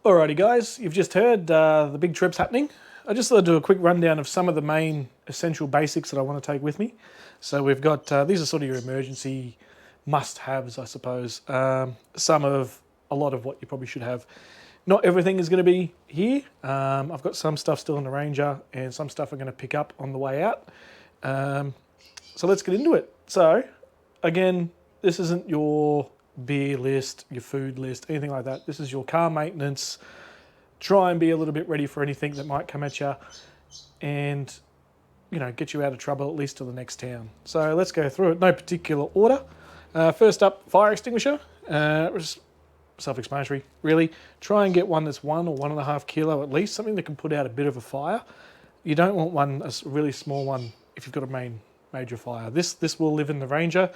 Alrighty guys, you've just heard the big trip's happening. I just thought I'd do a quick rundown of some of the main essential basics that I want to take with me. So we've got, these are sort of your emergency must-haves, I suppose. Some of a lot of what you probably should have. Not everything is going to be here. I've got some stuff still in the Ranger and some stuff I'm going to pick up on the way out. So let's get into it. So again, this isn't your beer list, your food list, anything like that. This is your car maintenance. Try and be a little bit ready for anything that might come at you and, you know, get you out of trouble at least to the next town. So let's go through it, no particular order. First up, fire extinguisher. Self-explanatory, really. Try and get one that's 1 or 1.5 kilo at least, something that can put out a bit of a fire. You don't want one, a really small one, if you've got a major fire. This will live in the Ranger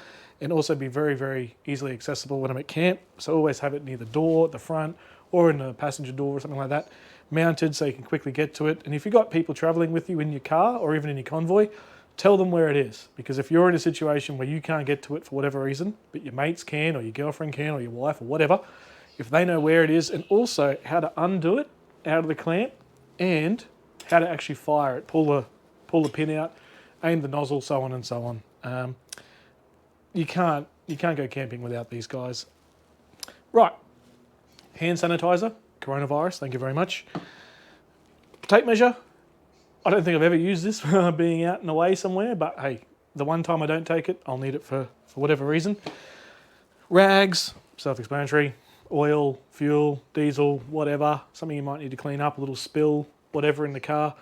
and also be very, very easily accessible when I'm at camp. So always have it near the door, at the front, or in the passenger door or something like that, mounted so you can quickly get to it. And if you've got people traveling with you in your car or even in your convoy, tell them where it is. Because if you're in a situation where you can't get to it for whatever reason, but your mates can, or your girlfriend can, or your wife, or whatever, if they know where it is, and also how to undo it out of the clamp, and how to actually fire it, pull the pin out, aim the nozzle, so on and so on. You can't go camping without these guys. Right, hand sanitizer, coronavirus, thank you very much. Tape measure, I don't think I've ever used this for being out and away somewhere, but hey, the one time I don't take it, I'll need it for whatever reason. Rags, self-explanatory. Oil, fuel, diesel, whatever, something you might need to clean up, a little spill, whatever in the car,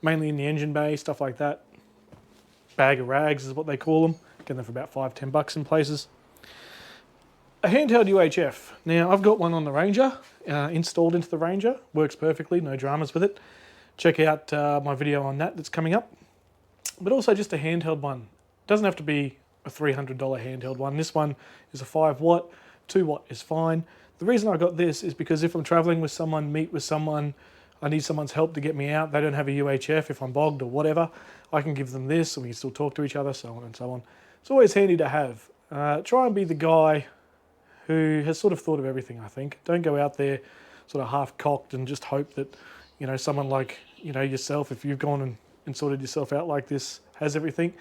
mainly in the engine bay, stuff like that. Bag of rags is what they call them. Get them for about $5-10 in places. A handheld UHF. Now I've got one on the Ranger, installed into the Ranger, works perfectly, no dramas with it. Check out my video on that's coming up. But also just a handheld one. Doesn't have to be a $300 handheld one. This one is a 5 watt, 2 watt is fine. The reason I got this is because if I'm traveling with someone, meet with someone, I need someone's help to get me out, they don't have a UHF, if I'm bogged or whatever, I can give them this and we can still talk to each other, so on and so on. It's always handy to have. Try and be the guy who has sort of thought of everything, I think. Don't go out there sort of half-cocked and just hope that, you know, someone like, you know, yourself, if you've gone and sorted yourself out like this, has everything.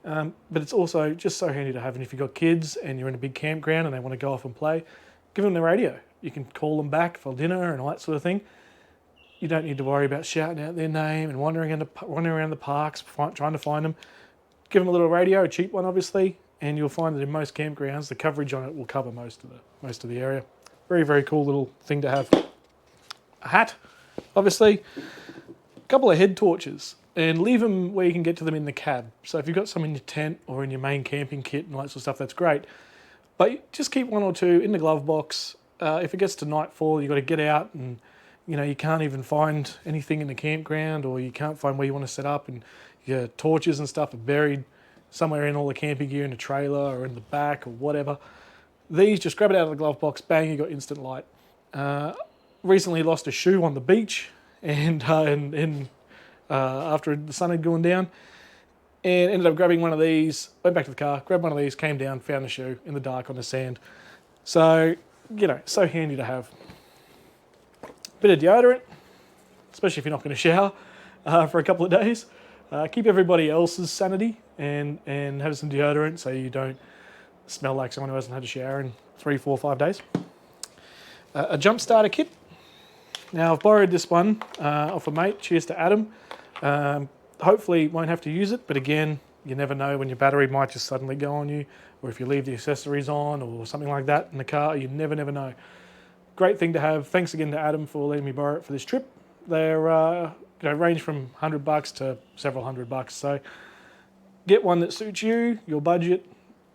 But it's also just so handy to have. And if you've got kids and you're in a big campground and they want to go off and play, give them the radio. You can call them back for dinner and all that sort of thing. You don't need to worry about shouting out their name and wandering around the parks, trying to find them. Give them a little radio, a cheap one obviously, and you'll find that in most campgrounds, the coverage on it will cover most of the area. Very, very cool little thing to have. A hat, obviously. A couple of head torches. And leave them where you can get to them in the cab. So if you've got some in your tent or in your main camping kit and all that sort of stuff, that's great. But just keep 1 or 2 in the glove box. If it gets to nightfall, you've got to get out and, you know, you can't even find anything in the campground or you can't find where you want to set up and your torches and stuff are buried somewhere in all the camping gear in the trailer or in the back or whatever. These, just grab it out of the glove box, bang, you got instant light. Recently lost a shoe on the beach and after the sun had gone down, and ended up grabbing one of these, went back to the car, grabbed one of these, came down, found the shoe in the dark on the sand. So, you know, so handy to have. Bit of deodorant, especially if you're not going to shower for a couple of days. Keep everybody else's sanity and have some deodorant so you don't smell like someone who hasn't had a shower in 3, 4, 5 days. A jump starter kit. Now I've borrowed this one off a mate, cheers to Adam. Hopefully won't have to use it, but again, you never know when your battery might just suddenly go on you, or if you leave the accessories on or something like that in the car, you never know. Great thing to have. Thanks again to Adam for letting me borrow it for this trip. They're range from $100 to several $100, so get one that suits you, your budget,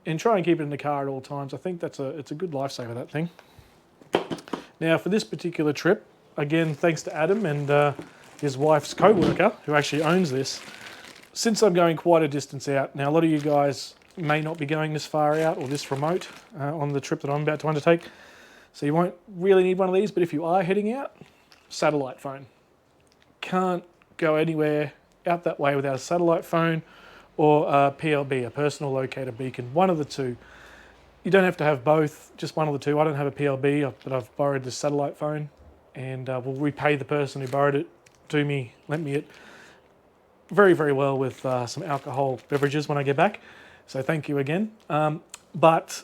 and try and keep it in the car at all times. I think it's a good lifesaver, that thing. Now for this particular trip, again, thanks to Adam and his wife's co-worker, who actually owns this. Since I'm going quite a distance out, now a lot of you guys may not be going this far out or this remote on the trip that I'm about to undertake, so you won't really need one of these, but if you are heading out, satellite phone. Can't go anywhere out that way without a satellite phone or a PLB, a personal locator beacon, one of the two. You don't have to have both, just one of the two. I don't have a PLB, but I've borrowed this satellite phone. and will repay the person who borrowed it to me, lent me it very, very well with some alcohol beverages when I get back. So thank you again. But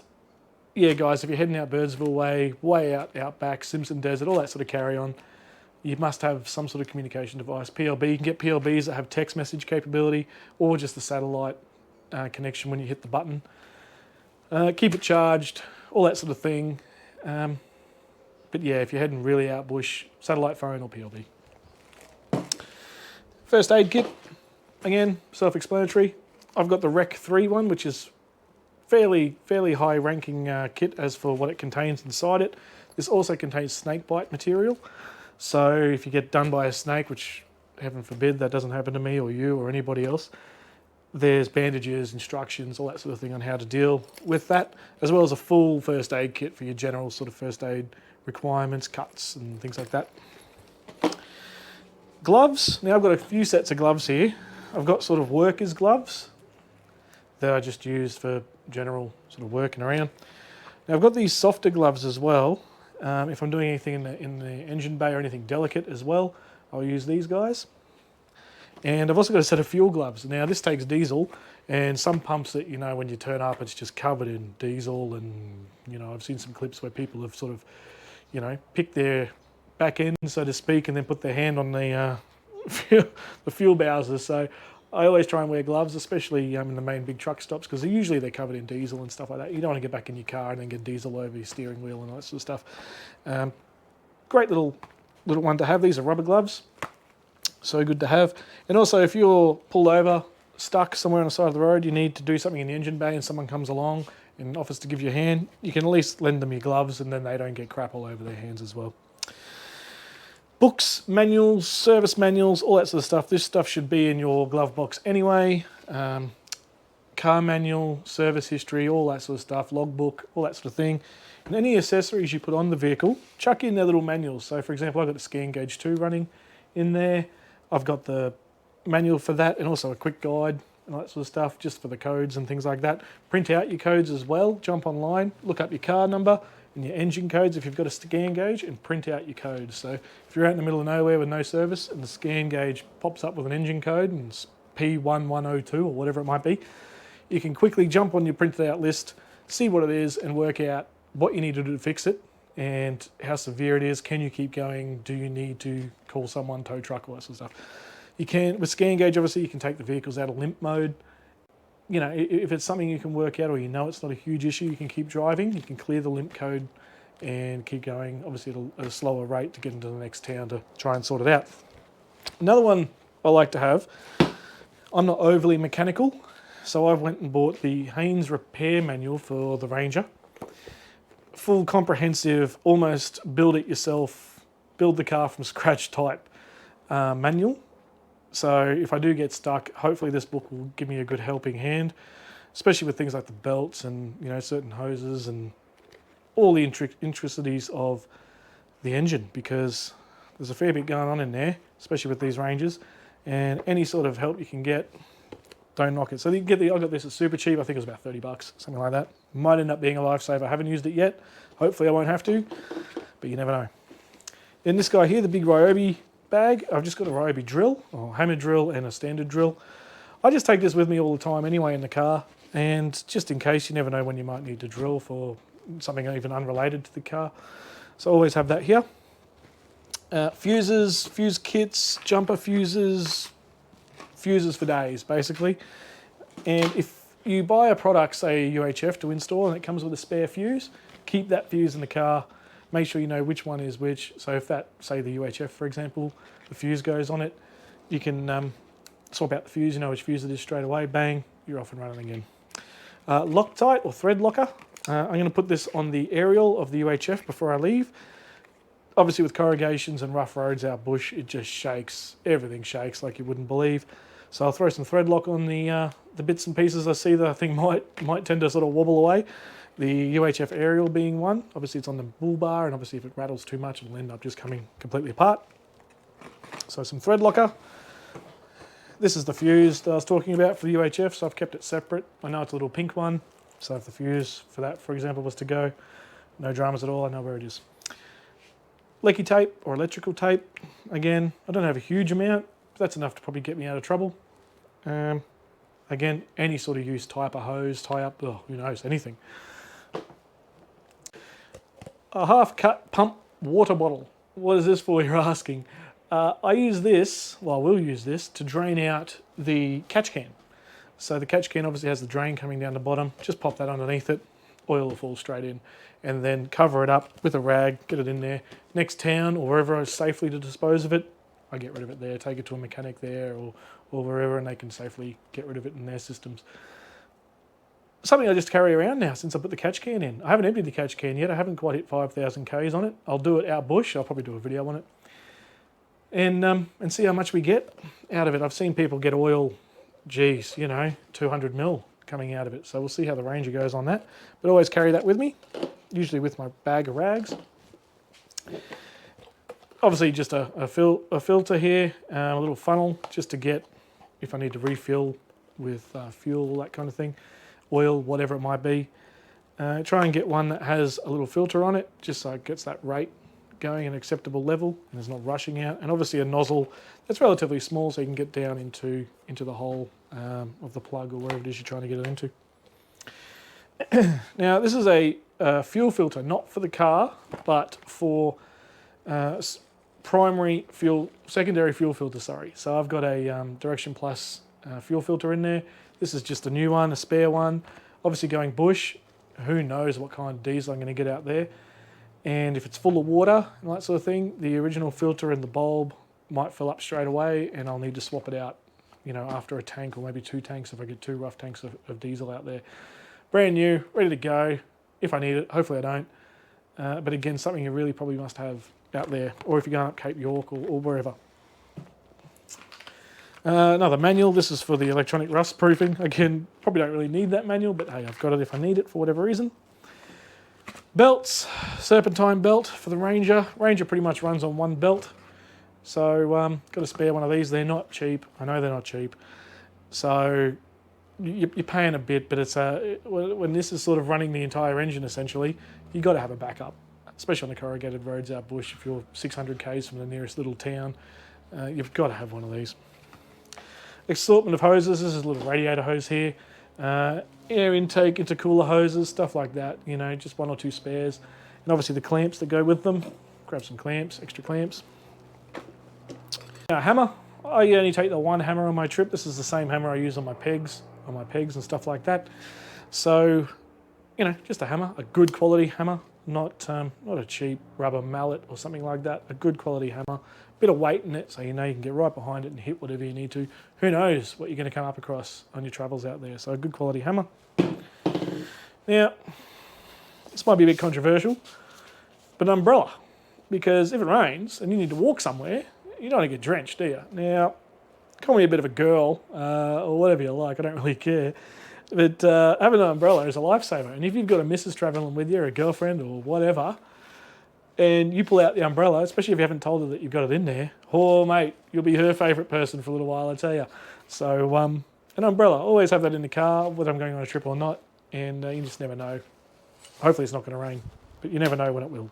yeah, guys, if you're heading out Birdsville way out, Outback, Simpson Desert, all that sort of carry on, you must have some sort of communication device. PLB, you can get PLBs that have text message capability or just the satellite connection when you hit the button. Keep it charged, all that sort of thing. But yeah, if you're heading really out bush, satellite phone or PLB. First aid kit, again, self-explanatory. I've got the Rec 3 one, which is fairly high ranking kit as for what it contains inside it. This also contains snake bite material. So if you get done by a snake, which heaven forbid that doesn't happen to me or you or anybody else, there's bandages, instructions, all that sort of thing on how to deal with that, as well as a full first aid kit for your general sort of first aid requirements, cuts and things like that. Gloves. Now I've got a few sets of gloves here. I've got sort of workers' gloves that I just use for general sort of working around. Now I've got these softer gloves as well. If I'm doing anything in the engine bay or anything delicate as well, I'll use these guys. And I've also got a set of fuel gloves. Now this takes diesel, and some pumps that, you know, when you turn up, it's just covered in diesel, and, you know, I've seen some clips where people have sort of, you know, picked their back end, so to speak, and then put their hand on the fuel bowsers. So I always try and wear gloves, especially in the main big truck stops, because usually they're covered in diesel and stuff like that. You don't want to get back in your car and then get diesel over your steering wheel and all that sort of stuff. Great little one to have. These are rubber gloves, so good to have. And also, if you're pulled over, stuck somewhere on the side of the road, you need to do something in the engine bay and someone comes along and offers to give you a hand, you can at least lend them your gloves and then they don't get crap all over their hands as well. Books, manuals, service manuals, all that sort of stuff. This stuff should be in your glove box anyway. Car manual, service history, all that sort of stuff, logbook, all that sort of thing. And any accessories you put on the vehicle, chuck in their little manuals. So for example, I've got the Scan Gauge 2 running in there. I've got the manual for that and also a quick guide and all that sort of stuff, just for the codes and things like that. Print out your codes as well, jump online, look up your car number and your engine codes if you've got a scan gauge, and print out your codes. So if you're out in the middle of nowhere with no service and the scan gauge pops up with an engine code and it's P1102 or whatever it might be, you can quickly jump on your printed out list, see what it is and work out what you need to do to fix it and how severe it is. Can you keep going? Do you need to call someone, tow truck, all that sort of stuff. You can, with scan gauge obviously, you can take the vehicles out of limp mode. You know, if it's something you can work out or you know it's not a huge issue, you can keep driving, you can clear the limp code and keep going, obviously at a slower rate to get into the next town to try and sort it out. Another one I like to have, I'm not overly mechanical, so I went and bought the Haynes repair manual for the Ranger. Full comprehensive, almost build it yourself, build the car from scratch type manual. So if I do get stuck, hopefully this book will give me a good helping hand, especially with things like the belts and, you know, certain hoses and all the intricacies of the engine, because there's a fair bit going on in there, especially with these Rangers, and any sort of help you can get, don't knock it. So you get I got this at super cheap, I think it was about 30 bucks, something like that. Might end up being a lifesaver. I haven't used it yet. Hopefully I won't have to, but you never know. Then this guy here, the big Ryobi bag, I've just got a Ryobi drill, or hammer drill and a standard drill. I just take this with me all the time anyway in the car, and just in case, you never know when you might need to drill for something even unrelated to the car. So I always have that here. Fuses, fuse kits, jumper fuses, fuses for days basically. And if you buy a product, say a UHF to install, and it comes with a spare fuse, keep that fuse in the car. Make sure you know which one is which. So if that, say the UHF for example, the fuse goes on it, you can swap out the fuse, you know which fuse it is straight away, bang, you're off and running again. Loctite or thread locker. I'm going to put this on the aerial of the UHF before I leave. Obviously with corrugations and rough roads out bush, it just shakes, everything shakes like you wouldn't believe. So I'll throw some thread lock on the bits and pieces I see that I think might tend to sort of wobble away. The UHF aerial being one. Obviously it's on the bull bar, and obviously if it rattles too much it'll end up just coming completely apart. So some thread locker. This is the fuse that I was talking about for the UHF, so I've kept it separate. I know it's a little pink one, so if the fuse for that, for example, was to go, no dramas at all, I know where it is. lecky tape or electrical tape. Again, I don't have a huge amount, but that's enough to probably get me out of trouble. Again, any sort of use, tie up a hose, tie up, oh, who knows, anything. A half-cut pump water bottle. What is this for, you're asking? I use this, well, I will use this, to drain out the catch can. So the catch can obviously has the drain coming down the bottom. Just pop that underneath it, oil will fall straight in, and then cover it up with a rag, get it in there. Next town, or wherever is safely to dispose of it, I get rid of it there, take it to a mechanic there, or wherever, and they can safely get rid of it in their systems. Something I just carry around now since I put the catch can in. I haven't emptied the catch can yet. I haven't quite hit 5,000 Ks on it. I'll do it out bush. I'll probably do a video on it. And see how much we get out of it. I've seen people get oil, geez, 200 mil coming out of it. So we'll see how the Ranger goes on that. But always carry that with me, usually with my bag of rags. Obviously just a filter here, a little funnel just to get, if I need to refill with fuel, that kind of thing. Oil, whatever it might be. Try and get one that has a little filter on it, just so it gets that rate going at an acceptable level and it's not rushing out. And obviously a nozzle that's relatively small so you can get down into the hole of the plug or wherever it is you're trying to get it into. Now this is a fuel filter, not for the car, but for secondary fuel filter, sorry. So I've got a Direction Plus fuel filter in there. This is just a new one, a spare one. Obviously going bush, who knows what kind of diesel I'm going to get out there. And if it's full of water and that sort of thing, the original filter and the bulb might fill up straight away and I'll need to swap it out, after a tank or maybe 2 tanks if I get 2 rough tanks of diesel out there. Brand new, ready to go, if I need it. Hopefully I don't. But again, something you really probably must have out there, or if you're going up Cape York or wherever. Another manual. This is for the electronic rust proofing. Again, probably don't really need that manual, but hey, I've got it if I need it for whatever reason. Belts, serpentine belt for the Ranger. Ranger pretty much runs on one belt. So got a spare one of these. They're not cheap. I know they're not cheap. So you're paying a bit, but it's when this is sort of running the entire engine essentially, you got to have a backup, especially on the corrugated roads out bush. If you're 600 k's from the nearest little town, you've got to have one of these. Assortment of hoses. This is a little radiator hose here. Air intake, intercooler hoses, stuff like that. Just 1 or 2 spares. And obviously the clamps that go with them. Grab some clamps, extra clamps. Now, hammer. I only take the one hammer on my trip. This is the same hammer I use on my pegs and stuff like that. So, just a hammer, a good quality hammer, not a cheap rubber mallet or something like that. A good quality hammer. Bit of weight in it, so you can get right behind it and hit whatever you need to. Who knows what you're going to come up across on your travels out there. So a good quality hammer. Now, this might be a bit controversial, but an umbrella. Because if it rains and you need to walk somewhere, you don't want to get drenched, do you? Now, call me a bit of a girl, or whatever you like, I don't really care. But having an umbrella is a lifesaver. And if you've got a missus travelling with you, or a girlfriend, or whatever, and you pull out the umbrella, especially if you haven't told her that you've got it in there, oh mate, you'll be her favourite person for a little while, I tell you. So an umbrella, always have that in the car, whether I'm going on a trip or not, and you just never know. Hopefully it's not going to rain, but you never know when it will.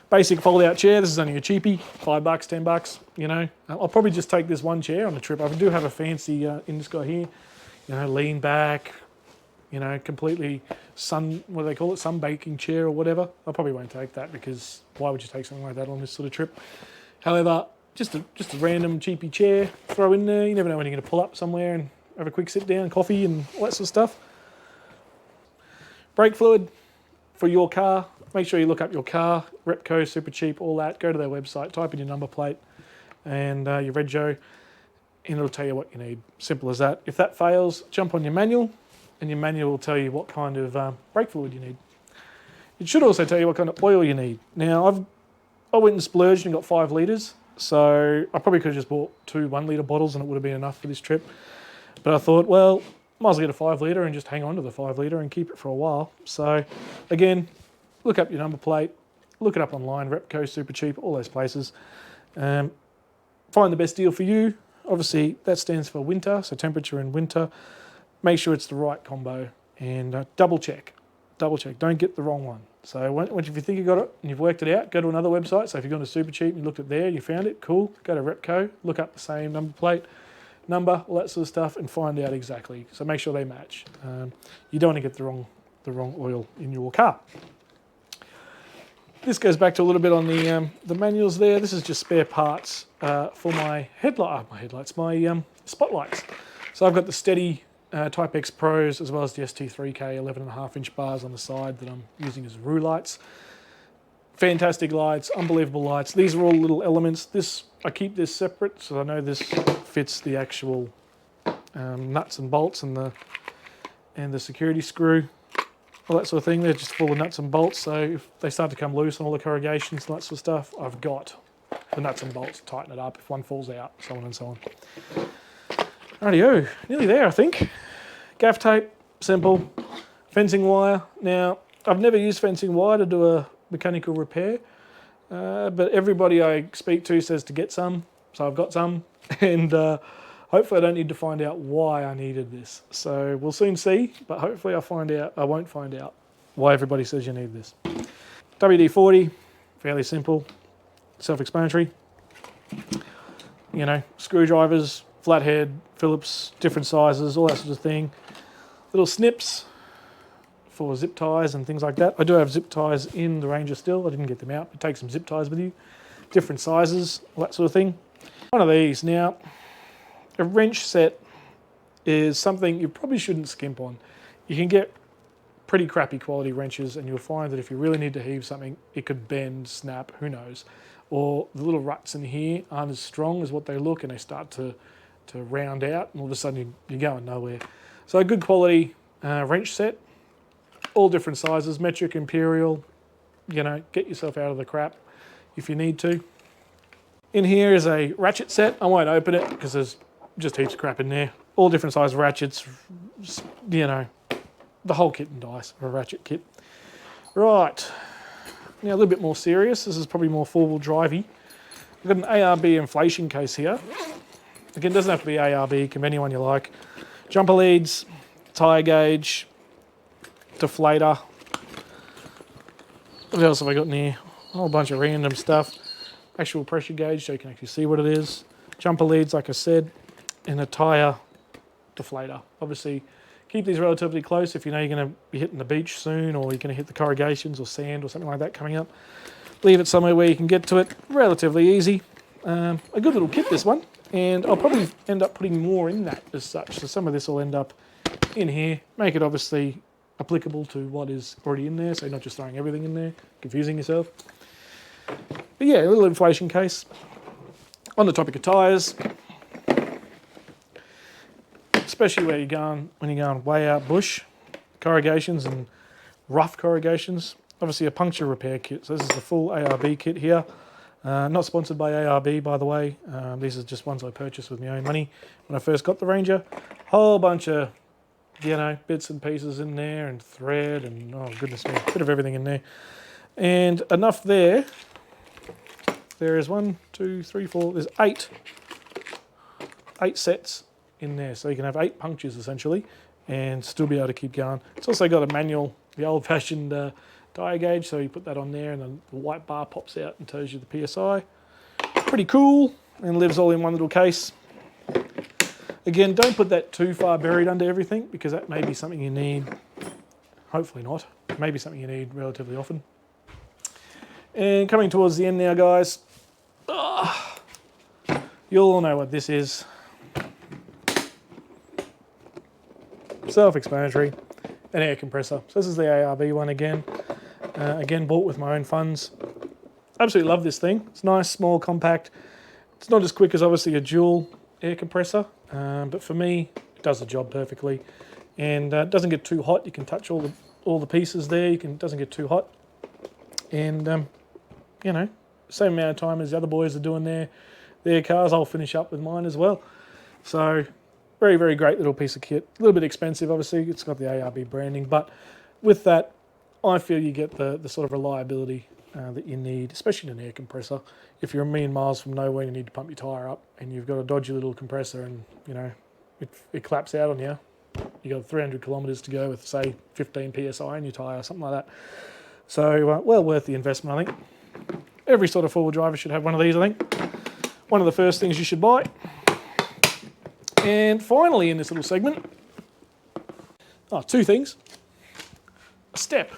Basic fold-out chair. This is only a cheapie, $5, $10. I'll probably just take this one chair on the trip. I do have a fancy in this guy here. Lean back. Completely what do they call it? Sunbaking chair or whatever. I probably won't take that because why would you take something like that on this sort of trip? However, just a random cheapy chair, throw in there. You never know when you're going to pull up somewhere and have a quick sit down, coffee and all that sort of stuff. Brake fluid for your car. Make sure you look up your car, Repco, super cheap, all that. Go to their website, type in your number plate and your rego, and it'll tell you what you need. Simple as that. If that fails, jump on your manual, and your manual will tell you what kind of brake fluid you need. It should also tell you what kind of oil you need. Now, I went and splurged and got 5 litres, so I probably could have just bought 2 1-litre bottles and it would have been enough for this trip. But I thought, well, might as well get a 5 litre and just hang on to the 5 litre and keep it for a while. So, again, look up your number plate, look it up online, Repco, super cheap, all those places. Find the best deal for you. Obviously, that stands for winter, so temperature in winter. Make sure it's the right combo and double check. Don't get the wrong one. So once if you think you got it and you've worked it out, go to another website. So if you've gone to Supercheap and you looked at there, you found it, cool. Go to Repco, look up the same number plate, number, all that sort of stuff, and find out exactly. So make sure they match. You don't want to get the wrong oil in your car. This goes back to a little bit on the manuals there. This is just spare parts for my spotlights. So I've got the Steady Type X Pros as well as the ST3K 11.5-inch bars on the side that I'm using as roue lights. Fantastic lights, unbelievable lights. These are all little elements. I keep this separate so I know this fits the actual nuts and bolts and the security screw, all that sort of thing. They're just full of nuts and bolts, so if they start to come loose on all the corrugations and that sort of stuff, I've got the nuts and bolts to tighten it up if one falls out, so on and so on. Rightio, nearly there I think. Gaff tape, simple. Fencing wire. Now, I've never used fencing wire to do a mechanical repair, but everybody I speak to says to get some, so I've got some, and hopefully I don't need to find out why I needed this. So we'll soon see, but hopefully I won't find out why everybody says you need this. WD-40, fairly simple, self-explanatory. You know, screwdrivers, flathead, Phillips, different sizes, all that sort of thing. Little snips for zip ties and things like that. I do have zip ties in the Ranger still. I didn't get them out, but take some zip ties with you. Different sizes, all that sort of thing. One of these. Now, a wrench set is something you probably shouldn't skimp on. You can get pretty crappy quality wrenches and you'll find that if you really need to heave something, it could bend, snap, who knows. Or the little ruts in here aren't as strong as what they look and they start to round out and all of a sudden you're going nowhere. So a good quality wrench set, all different sizes, metric, imperial, you know, get yourself out of the crap if you need to. In here is a ratchet set. I won't open it because there's just heaps of crap in there. All different size ratchets, you know, the whole kit and dice for a ratchet kit. Right, now a little bit more serious. This is probably more four-wheel drivey. I've got an ARB inflation case here. Again, it doesn't have to be ARB, it can be anyone you like. Jumper leads, tyre gauge, deflator. What else have I got in here? A whole bunch of random stuff. Actual pressure gauge so you can actually see what it is. Jumper leads, like I said, and a tyre deflator. Obviously, keep these relatively close if you know you're going to be hitting the beach soon or you're going to hit the corrugations or sand or something like that coming up. Leave it somewhere where you can get to it relatively easy. A good little kit, this one. And I'll probably end up putting more in that as such. So some of this will end up in here. Make it obviously applicable to what is already in there. So you're not just throwing everything in there, confusing yourself. But yeah, a little inflation case. On the topic of tyres, especially where you're going, when you're going way out bush, corrugations and rough corrugations. Obviously a puncture repair kit. So this is the full ARB kit here. Not sponsored by ARB, by the way. These are just ones I purchased with my own money when I first got the Ranger. Whole bunch of, you know, bits and pieces in there and thread and, oh goodness me, a bit of everything in there. And enough there. There is 1, 2, 3, 4, there's 8 sets in there. So you can have 8 punctures essentially and still be able to keep going. It's also got a manual, the old-fashioned tyre gauge, so you put that on there and then the white bar pops out and tells you the PSI. Pretty cool, and lives all in one little case. Again, don't put that too far buried under everything because that may be something you need, hopefully not, maybe something you need relatively often. And coming towards the end now, guys, you'll all know what this is. Self-explanatory, an air compressor. So this is the ARB one again. Again, bought with my own funds. Absolutely love this thing. It's nice, small, compact. It's not as quick as obviously a dual air compressor, but for me, it does the job perfectly. And it doesn't get too hot. You can touch all the pieces there. It doesn't get too hot. And, you know, same amount of time as the other boys are doing their cars, I'll finish up with mine as well. So, very, very great little piece of kit. A little bit expensive, obviously. It's got the ARB branding, but with that, I feel you get the sort of reliability that you need, especially in an air compressor. If you're a million miles from nowhere and you need to pump your tyre up and you've got a dodgy little compressor and, you know, it claps out on you, you got 300 kilometres to go with, say, 15 PSI in your tyre, something like that. So well worth the investment, I think. Every sort of four-wheel driver should have one of these, I think. One of the first things you should buy. And finally in this little segment, two things. A step.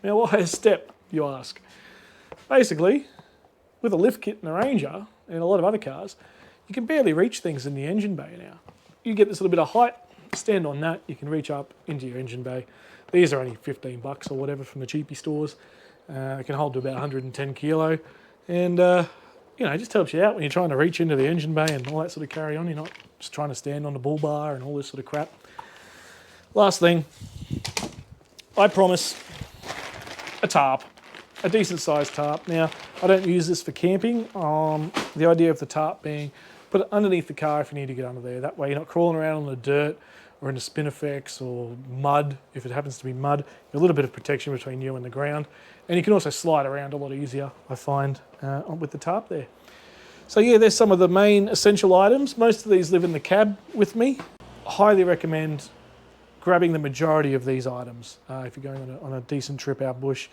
Now why a step, you ask? Basically, with a lift kit and a Ranger and a lot of other cars, you can barely reach things in the engine bay now. You get this little bit of height, stand on that, you can reach up into your engine bay. These are only 15 bucks or whatever from the cheapy stores. It can hold to about 110 kilo. And, it just helps you out when you're trying to reach into the engine bay and all that sort of carry on. You're not just trying to stand on the bull bar and all this sort of crap. Last thing, I promise a tarp, a decent sized tarp. Now, I don't use this for camping. The idea of the tarp being put it underneath the car if you need to get under there. That way you're not crawling around on the dirt or in the spinifex or mud. If it happens to be mud, a little bit of protection between you and the ground. And you can also slide around a lot easier, I find, with the tarp there. So yeah, there's some of the main essential items. Most of these live in the cab with me. Highly recommend grabbing the majority of these items if you're going on a decent trip out bush.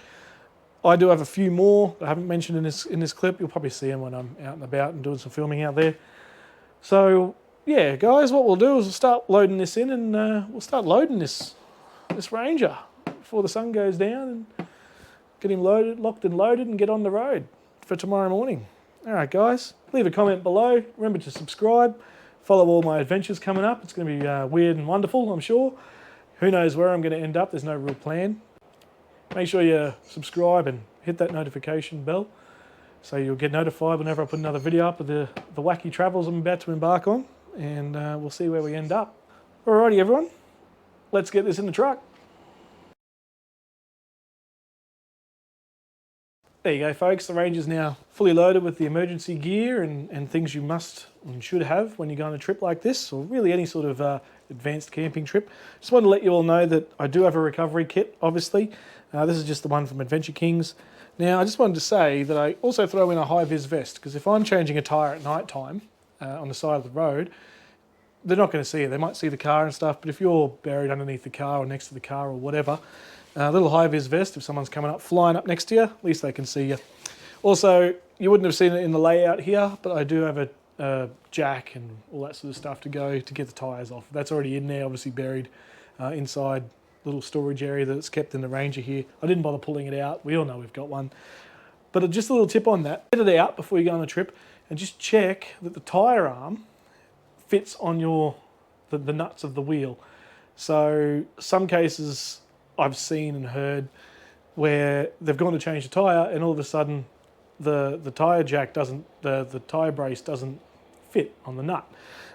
I do have a few more that I haven't mentioned in this clip. You'll probably see them when I'm out and about and doing some filming out there. So yeah, guys, what we'll do is we'll start loading this in, and we'll start loading this Ranger before the sun goes down, and get him locked and loaded, and get on the road for tomorrow morning. All right, guys, leave a comment below. Remember to subscribe. Follow all my adventures coming up. It's going to be weird and wonderful, I'm sure. Who knows where I'm going to end up? There's no real plan. Make sure you subscribe and hit that notification bell so you'll get notified whenever I put another video up of the wacky travels I'm about to embark on, and we'll see where we end up. Alrighty, everyone, let's get this in the truck. There you go, folks. The Ranger's now fully loaded with the emergency gear and things you must and should have when you go on a trip like this, or really any sort of advanced camping trip. Just wanted to let you all know that I do have a recovery kit, obviously. This is just the one from Adventure Kings. Now, I just wanted to say that I also throw in a high-vis vest, because if I'm changing a tyre at night time on the side of the road, they're not going to see it. They might see the car and stuff, but if you're buried underneath the car or next to the car or whatever, a little high-vis vest, if someone's coming up, flying up next to you, at least they can see you. Also, you wouldn't have seen it in the layout here, but I do have a jack and all that sort of stuff to go to get the tyres off. That's already in there, obviously buried inside little storage area that it's kept in the Ranger here. I didn't bother pulling it out. We all know we've got one. But just a little tip on that. Get it out before you go on a trip and just check that the tyre arm fits on the nuts of the wheel. So some cases I've seen and heard where they've gone to change the tyre and all of a sudden the tyre jack doesn't, the tyre brace doesn't fit on the nut.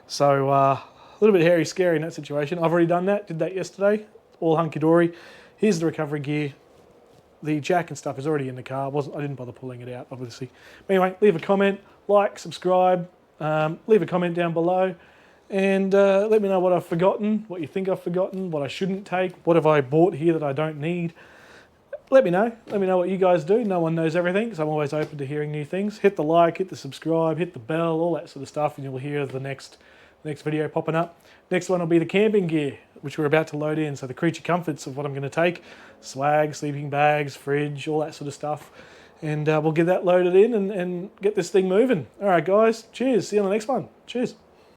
So a little bit hairy scary in that situation. I've already done that, did that yesterday. All hunky-dory. Here's the recovery gear. The jack and stuff is already in the car. I didn't bother pulling it out, obviously. But anyway, leave a comment, like, subscribe, leave a comment down below, and let me know what I've forgotten, what you think I've forgotten, what I shouldn't take, what have I bought here that I don't need. Let me know. Let me know what you guys do. No one knows everything, so I'm always open to hearing new things. Hit the like, hit the subscribe, hit the bell, all that sort of stuff, and you'll hear the next video popping up. Next one will be the camping gear, which we're about to load in. So the creature comforts of what I'm going to take, swag, sleeping bags, fridge, all that sort of stuff. And we'll get that loaded in and get this thing moving. All right, guys. Cheers. See you on the next one. Cheers.